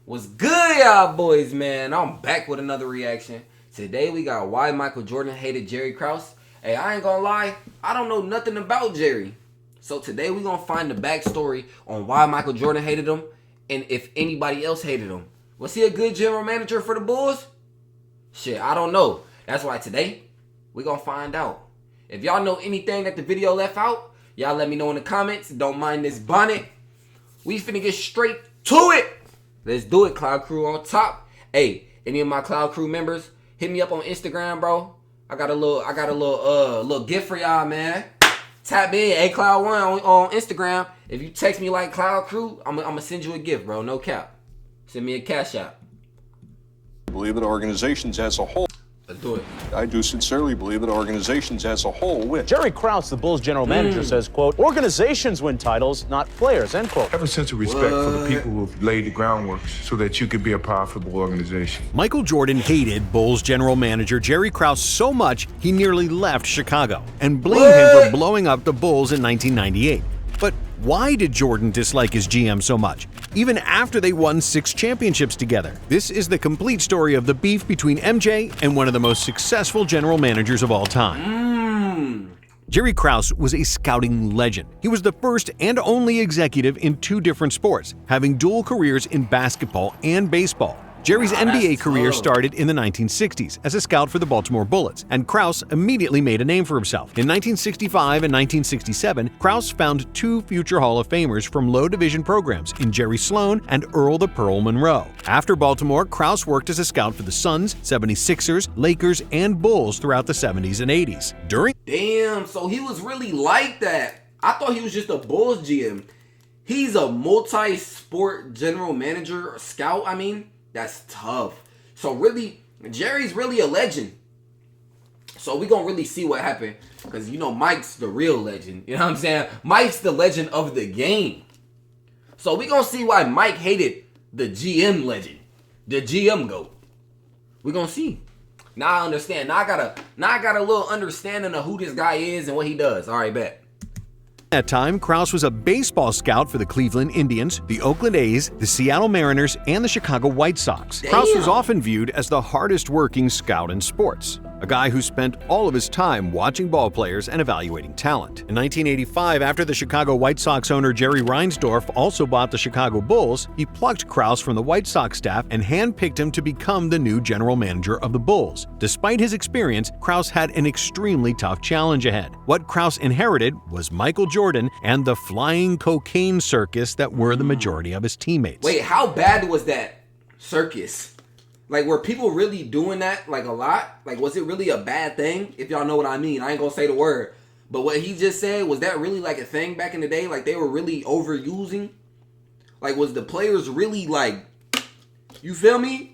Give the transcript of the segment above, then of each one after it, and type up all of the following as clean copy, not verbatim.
What's good, y'all boys, man? I'm back with another reaction. Today we got why Michael Jordan hated Jerry Krause. Hey, I ain't gonna lie, I don't know nothing about Jerry. So today we gonna find the backstory on why Michael Jordan hated him and if anybody else hated him. Was he a good general manager for the Bulls? Shit, I don't know. That's why today we gonna find out. If y'all know anything that the video left out, y'all let me know in the comments. Don't mind this bonnet. We finna get straight to it. Let's do it, Cloud Crew on top. Hey, any of my Cloud Crew members, hit me up on Instagram, bro. I got a little gift for y'all, man. Tap in, Cloud1 on Instagram. If you text me like Cloud Crew, I'm gonna send you a gift, bro. No cap. Send me a Cashapp. I believe that organizations as a whole. Let's do it. I do sincerely believe that organizations as a whole win. Jerry Krause, the Bulls general manager, says, quote, organizations win titles, not players, end quote. Have a sense of respect for the people who have laid the groundwork so that you could be a profitable organization. Michael Jordan hated Bulls general manager Jerry Krause so much he nearly left Chicago and blamed him for blowing up the Bulls in 1998. But why did Jordan dislike his GM so much, even after they won 6 championships together? This is the complete story of the beef between MJ and one of the most successful general managers of all time. Jerry Krause was a scouting legend. He was the first and only executive in 2 different sports, having dual careers in basketball and baseball. Jerry's NBA career started in the 1960s as a scout for the Baltimore Bullets, and Krause immediately made a name for himself. In 1965 and 1967, Krause found 2 future Hall of Famers from low-division programs in Jerry Sloan and Earl the Pearl Monroe. After Baltimore, Krause worked as a scout for the Suns, 76ers, Lakers, and Bulls throughout the 70s and 80s. Damn, so he was really like that. I thought he was just a Bulls GM. He's a multi-sport general manager, or scout, I mean. That's tough. So really, Jerry's really a legend. So we gonna really see what happened. Because you know Mike's the real legend. You know what I'm saying? Mike's the legend of the game. So we gonna see why Mike hated the GM legend. The GM GOAT. We gonna see. Now I understand. Now I got a little understanding of who this guy is and what he does. Alright, bet. At that time, Krause was a baseball scout for the Cleveland Indians, the Oakland A's, the Seattle Mariners, and the Chicago White Sox. Damn. Krause was often viewed as the hardest-working scout in sports, a guy who spent all of his time watching ball players and evaluating talent. In 1985, after the Chicago White Sox owner Jerry Reinsdorf also bought the Chicago Bulls, he plucked Krause from the White Sox staff and handpicked him to become the new general manager of the Bulls. Despite his experience, Krause had an extremely tough challenge ahead. What Krause inherited was Michael Jordan and the flying cocaine circus that were the majority of his teammates. Wait, how bad was that circus? Like, were people really doing that, like, a lot? Like, was it really a bad thing? If y'all know what I mean. I ain't gonna say the word. But what he just said, was that really, like, a thing back in the day? Like, they were really overusing? Like, was the players really, like, you feel me?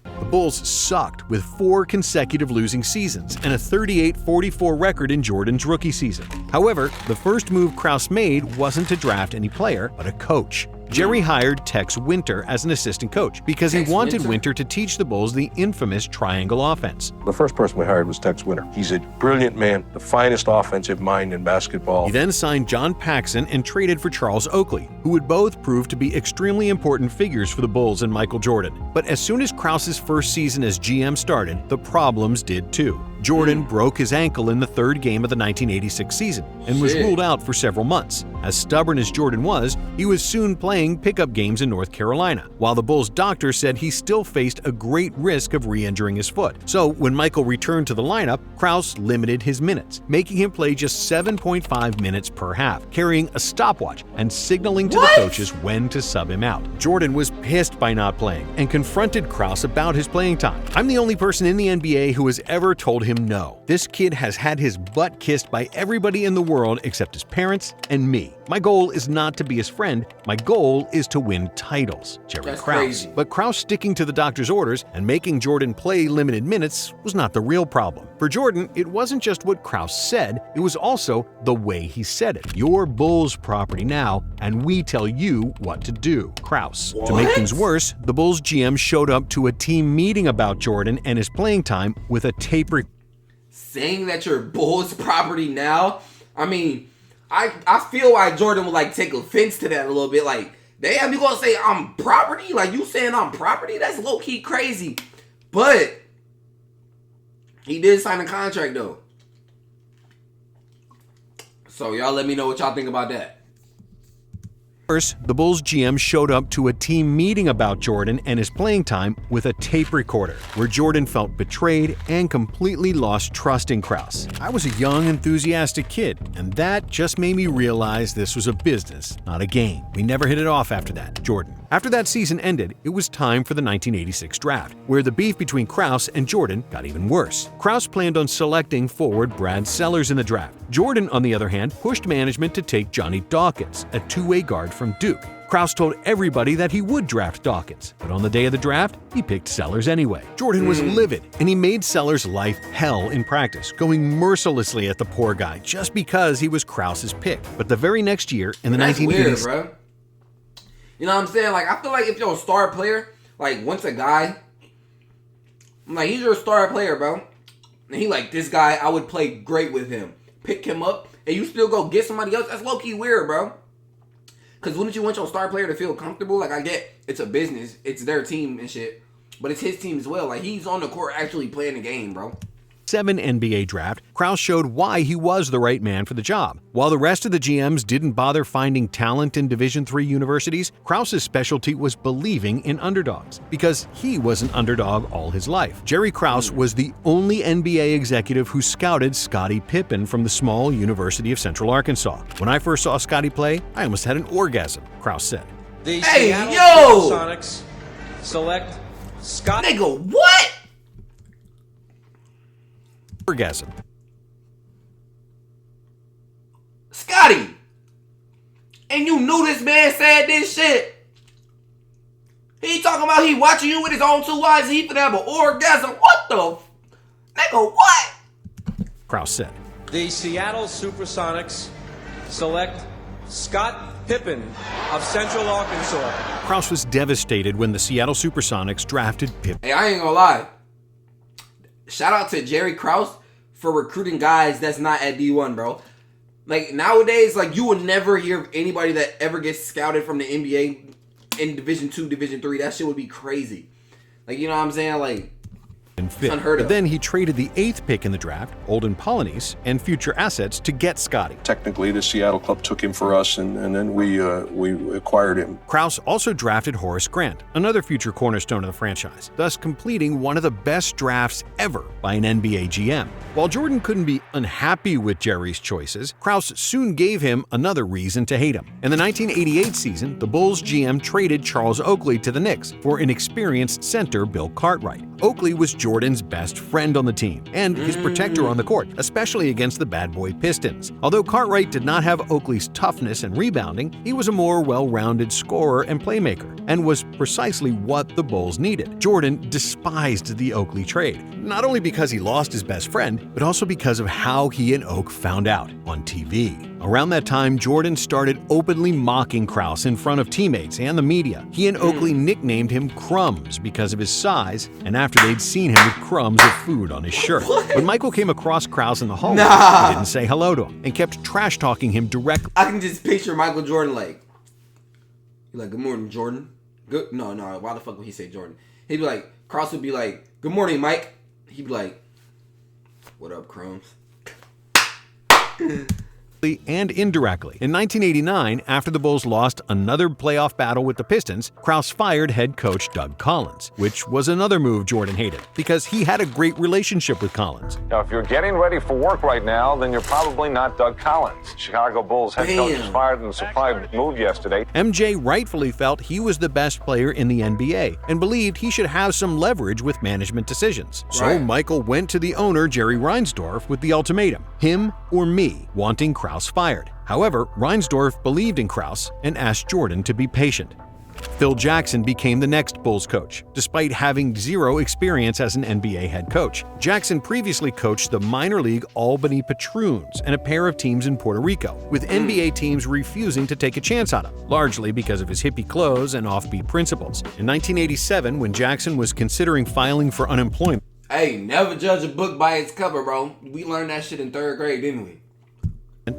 The Bulls sucked with 4 consecutive losing seasons and a 38-44 record in Jordan's rookie season. However, the first move Krause made wasn't to draft any player, but a coach. Jerry hired Tex Winter as an assistant coach because he wanted Winter to teach the Bulls the infamous triangle offense. The first person we hired was Tex Winter. He's a brilliant man, the finest offensive mind in basketball. He then signed John Paxson and traded for Charles Oakley, who would both prove to be extremely important figures for the Bulls and Michael Jordan. But as soon as Krause's first season as GM started, the problems did too. Jordan broke his ankle in the 3rd game of the 1986 season and was ruled out for several months. As stubborn as Jordan was, he was soon playing pickup games in North Carolina, while the Bulls' doctor said he still faced a great risk of re-injuring his foot. So when Michael returned to the lineup, Krause limited his minutes, making him play just 7.5 minutes per half, carrying a stopwatch and signaling to the coaches when to sub him out. Jordan was pissed by not playing and confronted Krause about his playing time. "I'm the only person in the NBA who has ever told him no. This kid has had his butt kissed by everybody in the world except his parents and me. My goal is not to be his friend. My goal is to win titles." Jerry Krause. Crazy. But Krause sticking to the doctor's orders and making Jordan play limited minutes was not the real problem. For Jordan, it wasn't just what Krause said, it was also the way he said it. "Your Bulls property now, and we tell you what to do." Krause. To make things worse, the Bulls GM showed up to a team meeting about Jordan and his playing time with a tape recorder. Saying that you're Bulls property now? I mean, I feel like Jordan would, like, take offense to that a little bit. Like, Damn, you gonna say I'm property? Like, you saying I'm property? That's low-key crazy. But he did sign a contract, though. So, y'all let me know what y'all think about that. First, the Bulls GM showed up to a team meeting about Jordan and his playing time with a tape recorder, where Jordan felt betrayed and completely lost trust in Krause. I was a young, enthusiastic kid, and that just made me realize this was a business, not a game. We never hit it off after that, Jordan. After that season ended, it was time for the 1986 draft, where the beef between Krause and Jordan got even worse. Krause planned on selecting forward Brad Sellers in the draft. Jordan, on the other hand, pushed management to take Johnny Dawkins, a two-way guard from Duke. Krause told everybody that he would draft Dawkins, but on the day of the draft, he picked Sellers anyway. Jordan was livid, and he made Sellers' life hell in practice, going mercilessly at the poor guy just because he was Krause's pick. But the very next year, in the 1980s... Weird, bro. You know what I'm saying? Like, I feel like if you're a star player, like, once a guy, I'm like, he's your star player, bro. And he like, this guy, I would play great with him. Pick him up, and you still go get somebody else. That's low-key weird, bro. Because wouldn't you want your star player to feel comfortable? Like, I get it's a business. It's their team and shit. But it's his team as well. Like, he's on the court actually playing the game, bro. 7 NBA draft, Krause showed why he was the right man for the job. While the rest of the GMs didn't bother finding talent in Division III universities, Krause's specialty was believing in underdogs, because he was an underdog all his life. Jerry Krause was the only NBA executive who scouted Scottie Pippen from the small University of Central Arkansas. When I first saw Scottie play, I almost had an orgasm, Krause said. The Hey, Seattle yo! Supersonics select Scott. Nigga, what? Orgasm. Scotty! And you knew this man said this shit. He talking about he watching you with his own two eyes and he finna have an orgasm. What the nigga, what? Krause said. The Seattle Supersonics select Scott Pippen of Central Arkansas. Krause was devastated when the Seattle Supersonics drafted Pippen. Hey, I ain't gonna lie. Shout out to Jerry Krause for recruiting guys that's not at D1, bro. Like, nowadays, like, you will never hear of anybody that ever gets scouted from the NBA in Division 2, Division 3. That shit would be crazy. Like, you know what I'm saying? Like, Fit. Unheard of. But then he traded the 8th pick in the draft, Olden Polynice, and future assets to get Scotty. Technically, the Seattle club took him for us, and then we acquired him. Krause also drafted Horace Grant, another future cornerstone of the franchise, thus completing one of the best drafts ever by an NBA GM. While Jordan couldn't be unhappy with Jerry's choices, Krause soon gave him another reason to hate him. In the 1988 season, the Bulls GM traded Charles Oakley to the Knicks for inexperienced center Bill Cartwright. Oakley was Jordan's best friend on the team and his protector on the court, especially against the bad boy Pistons. Although Cartwright did not have Oakley's toughness and rebounding, he was a more well-rounded scorer and playmaker, and was precisely what the Bulls needed. Jordan despised the Oakley trade, not only because he lost his best friend, but also because of how he and Oak found out on TV. Around that time, Jordan started openly mocking Krause in front of teammates and the media. He and Oakley nicknamed him Crumbs because of his size, and after they'd seen him with crumbs of food on his shirt. When Michael came across Krause in the hallway, he didn't say hello to him and kept trash-talking him directly. I can just picture Michael Jordan like, good morning, Jordan. Good. No, why the fuck would he say Jordan? He'd be like, Krause would be like, good morning, Mike. He'd be like, what up, Crumbs? And indirectly. In 1989, after the Bulls lost another playoff battle with the Pistons, Krause fired head coach Doug Collins, which was another move Jordan hated, because he had a great relationship with Collins. Now, if you're getting ready for work right now, then you're probably not Doug Collins. Chicago Bulls head coach was fired in a surprise move yesterday. MJ rightfully felt he was the best player in the NBA and believed he should have some leverage with management decisions. So Michael went to the owner, Jerry Reinsdorf, with the ultimatum, him or me, wanting Krause fired. However, Reinsdorf believed in Krause and asked Jordan to be patient. Phil Jackson became the next Bulls coach, despite having zero experience as an NBA head coach. Jackson previously coached the minor league Albany Patroons and a pair of teams in Puerto Rico, with NBA teams refusing to take a chance on him, largely because of his hippie clothes and offbeat principles. In 1987, when Jackson was considering filing for unemployment, hey, never judge a book by its cover, bro. We learned that shit in 3rd grade, didn't we?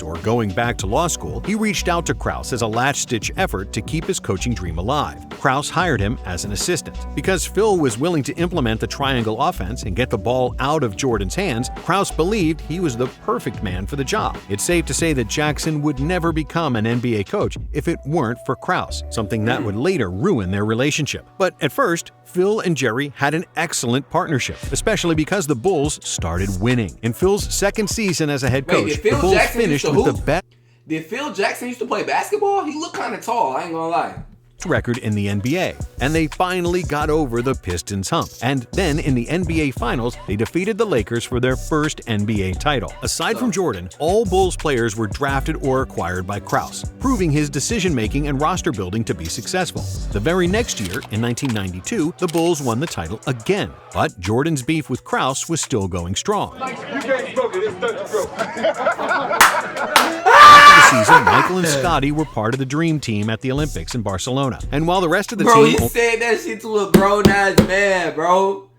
or going back to law school, he reached out to Krause as a last-ditch effort to keep his coaching dream alive. Krause hired him as an assistant. Because Phil was willing to implement the triangle offense and get the ball out of Jordan's hands, Krause believed he was the perfect man for the job. It's safe to say that Jackson would never become an NBA coach if it weren't for Krause, something that would later ruin their relationship. But at first, Phil and Jerry had an excellent partnership, especially because the Bulls started winning. In Phil's second season as a head coach, the Bulls finished with the best. Did Phil Jackson used to play basketball? He looked kind of tall, I ain't gonna lie. Record in the NBA, and they finally got over the Pistons hump. And then in the NBA Finals, they defeated the Lakers for their first NBA title. Aside from Jordan, all Bulls players were drafted or acquired by Krause, proving his decision-making and roster building to be successful. The very next year, in 1992, the Bulls won the title again, but Jordan's beef with Krause was still going strong. After the season, Michael and Scottie were part of the Dream Team at the Olympics in Barcelona. And while the rest of the Bro, team... he said that shit to a grown-ass man, bro.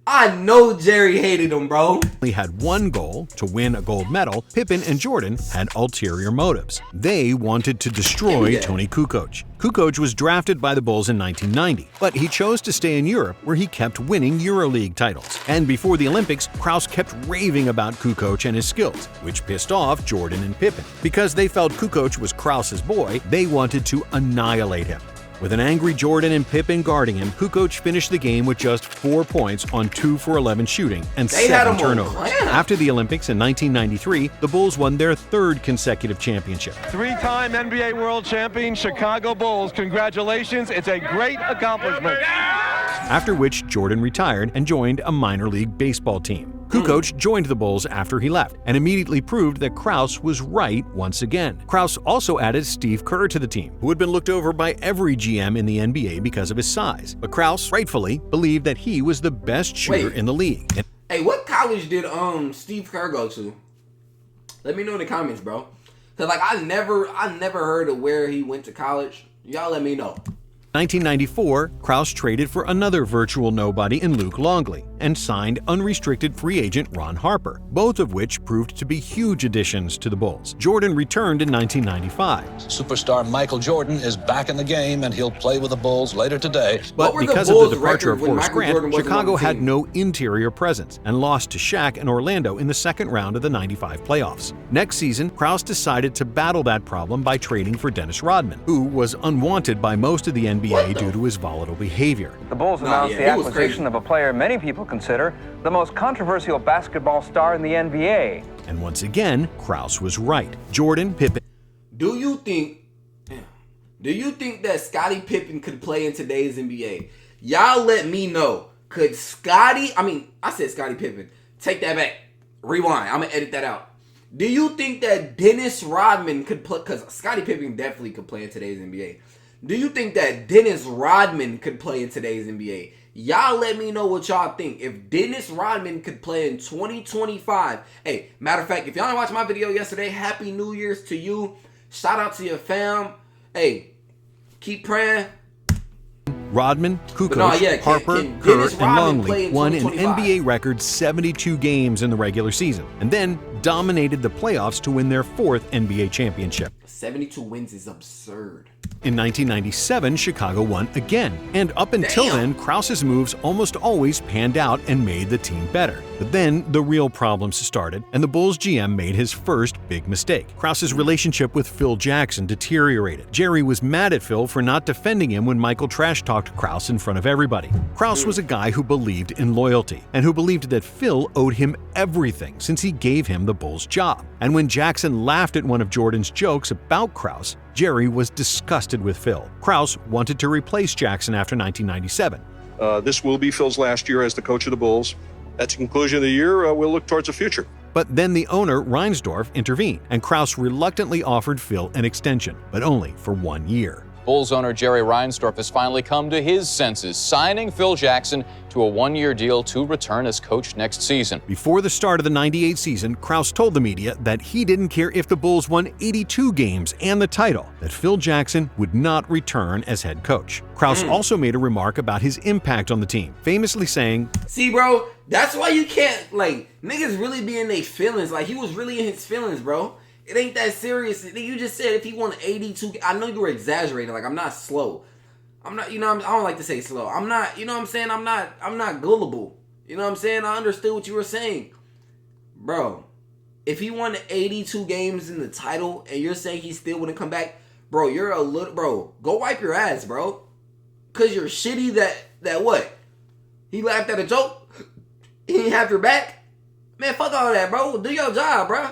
I know Jerry hated him, bro. Only had one goal, to win a gold medal. Pippen and Jordan had ulterior motives. They wanted to destroy Tony Kukoc. Kukoc was drafted by the Bulls in 1990, but he chose to stay in Europe where he kept winning EuroLeague titles. And before the Olympics, Krause kept raving about Kukoc and his skills, which pissed off Jordan and Pippen. Because they felt Kukoc was Krause's boy, they wanted to annihilate him. With an angry Jordan and Pippen guarding him, Kukoc finished the game with just 4 points on 2 for 11 shooting and 7 turnovers. After the Olympics in 1993, the Bulls won their third consecutive championship. Three-time NBA World Champion Chicago Bulls. Congratulations. It's a great accomplishment. After which Jordan retired and joined a minor league baseball team. Kukoc joined the Bulls after he left and immediately proved that Krause was right once again. Krause also added Steve Kerr to the team, who had been looked over by every GM in the NBA because of his size. But Krause rightfully believed that he was the best shooter in the league. Hey, what college did Steve Kerr go to? Let me know in the comments, bro. Cause like I never heard of where he went to college. Y'all let me know. 1994, Krause traded for another virtual nobody in Luke Longley and signed unrestricted free agent Ron Harper, both of which proved to be huge additions to the Bulls. Jordan returned in 1995. Superstar Michael Jordan is back in the game and he'll play with the Bulls later today. But because of the departure of Horace Grant, Chicago had no interior presence and lost to Shaq and Orlando in the second round of the 95 playoffs. Next season, Krause decided to battle that problem by trading for Dennis Rodman, who was unwanted by most of the NBA due to his volatile behavior. The Bulls announced the acquisition of a player many people consider the most controversial basketball star in the NBA. And once again, Krause was right. Jordan, Pippen. Do you think that Scottie Pippen could play in today's NBA? Y'all let me know. Could I said Scottie Pippen. Take that back. Rewind. I'm going to edit that out. Do you think that Dennis Rodman could play? Because Scottie Pippen definitely could play in today's NBA. Do you think that Dennis Rodman could play in today's NBA? Y'all let me know what y'all think. If Dennis Rodman could play in 2025. Hey, matter of fact, if y'all didn't watch my video yesterday, Happy New Year's to you. Shout out to your fam. Hey, keep praying. Rodman, Kukoc, Harper, Kerr, and Longley won an NBA record 72 games in the regular season, and then dominated the playoffs to win their fourth NBA championship. 72 wins is absurd. In 1997, Chicago won again, and up until then, Krause's moves almost always panned out and made the team better. But then the real problems started, and the Bulls GM made his first big mistake. Krause's relationship with Phil Jackson deteriorated. Jerry was mad at Phil for not defending him when Michael trash-talked Krause in front of everybody. Krause was a guy who believed in loyalty, and who believed that Phil owed him everything since he gave him the Bulls job. And when Jackson laughed at one of Jordan's jokes about Krause, Jerry was disgusted with Phil. Krause wanted to replace Jackson after 1997. This will be Phil's last year as the coach of the Bulls. At the conclusion of the year, we'll look towards the future. But then the owner, Reinsdorf, intervened, and Krause reluctantly offered Phil an extension, but only for 1 year. Bulls owner Jerry Reinsdorf has finally come to his senses, signing Phil Jackson to a 1-year deal to return as coach next season. Before the start of the 98 season, Krause told the media that he didn't care if the Bulls won 82 games and the title, that Phil Jackson would not return as head coach. Krause also made a remark about his impact on the team, famously saying, "See, bro, that's why you can't, niggas really be in their feelings. Like, he was really in his feelings, bro. It ain't that serious. You just said if he won 82. I know you were exaggerating. Like, I'm not slow. I'm not, I don't like to say slow. I'm not, you know what I'm saying? I'm not gullible. You know what I'm saying? I understood what you were saying. Bro, if he won 82 games in the title and you're saying he still wouldn't come back, bro, you're a little, bro, go wipe your ass, bro. Because you're shitty that what? He laughed at a joke? He didn't have your back? Man, fuck all that, bro. Do your job, bro.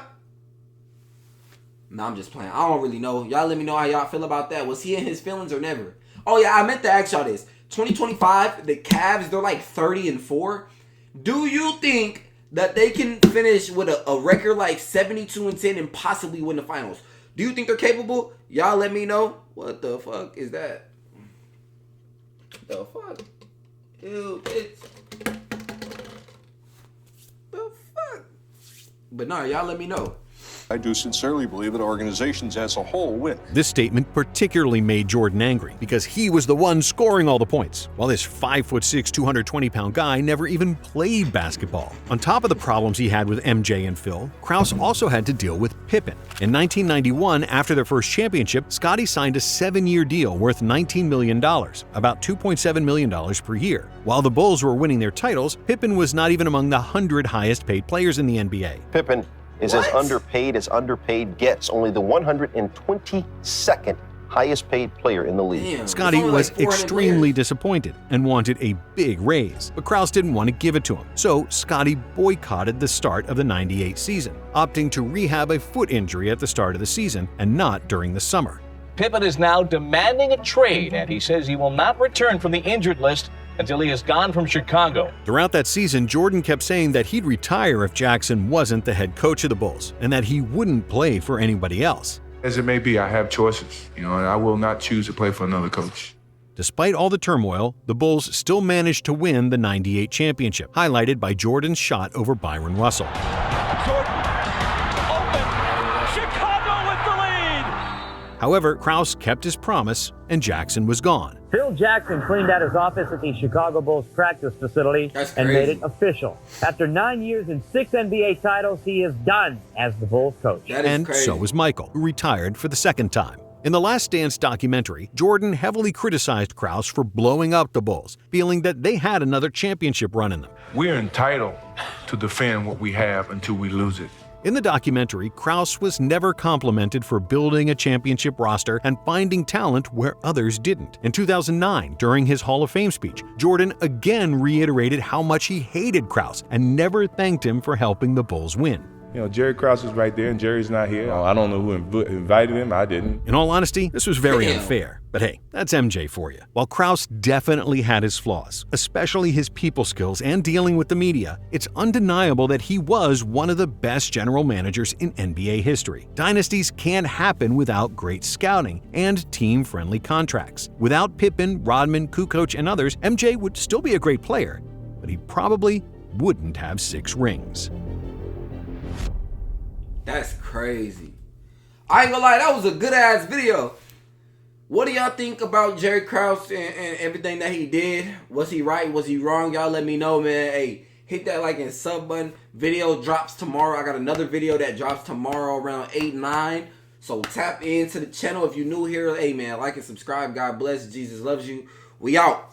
Nah, I'm just playing. I don't really know. Y'all let me know how y'all feel about that. Was he in his feelings or never? Oh, yeah, I meant to ask y'all this. 2025, the Cavs, they're like 30-4. Do you think that they can finish with a record like 72-10 and possibly win the finals? Do you think they're capable? Y'all let me know. What the fuck is that? The fuck? Ew, bitch. The fuck? But no, y'all let me know. I do sincerely believe that organizations as a whole win. This statement particularly made Jordan angry because he was the one scoring all the points, while this 5'6", 220-pound guy never even played basketball. On top of the problems he had with MJ and Phil, Krause also had to deal with Pippen. In 1991, after their first championship, Scottie signed a 7-year deal worth $19 million, about $2.7 million per year. While the Bulls were winning their titles, Pippen was not even among the 100 highest-paid players in the NBA. Pippen is as underpaid gets, only the 122nd highest paid player in the league. Damn, Scottie was like extremely disappointed and wanted a big raise, but Krause didn't want to give it to him. So Scottie boycotted the start of the '98 season, opting to rehab a foot injury at the start of the season and not during the summer. Pippen is now demanding a trade, and he says he will not return from the injured list until he has gone from Chicago. Throughout that season, Jordan kept saying that he'd retire if Jackson wasn't the head coach of the Bulls, and that he wouldn't play for anybody else. As it may be, I have choices, and I will not choose to play for another coach. Despite all the turmoil, the Bulls still managed to win the '98 championship, highlighted by Jordan's shot over Byron Russell. Jordan, open, Chicago with the lead. However, Krause kept his promise, and Jackson was gone. Phil Jackson cleaned out his office at the Chicago Bulls practice facility and made it official. After 9 years and 6 NBA titles, he is done as the Bulls coach. And so was Michael, who retired for the second time. In the Last Dance documentary, Jordan heavily criticized Krause for blowing up the Bulls, feeling that they had another championship run in them. We're entitled to defend what we have until we lose it. In the documentary, Krause was never complimented for building a championship roster and finding talent where others didn't. In 2009, during his Hall of Fame speech, Jordan again reiterated how much he hated Krause and never thanked him for helping the Bulls win. Jerry Krause is right there, and Jerry's not here. I don't know who invited him. I didn't. In all honesty, this was very unfair. But hey, that's MJ for you. While Krause definitely had his flaws, especially his people skills and dealing with the media, it's undeniable that he was one of the best general managers in NBA history. Dynasties can't happen without great scouting and team-friendly contracts. Without Pippen, Rodman, Kukoc, and others, MJ would still be a great player, but he probably wouldn't have 6 rings. That's crazy. I ain't gonna lie, that was a good ass video. What do y'all think about Jerry Krause and everything that he did? Was he right? Was he wrong? Y'all let me know, man. Hey, hit that like and sub button. Video drops tomorrow. I got another video that drops tomorrow around 8, 9. So tap into the channel if you're new here. Hey, man, like and subscribe. God bless. Jesus loves you. We out.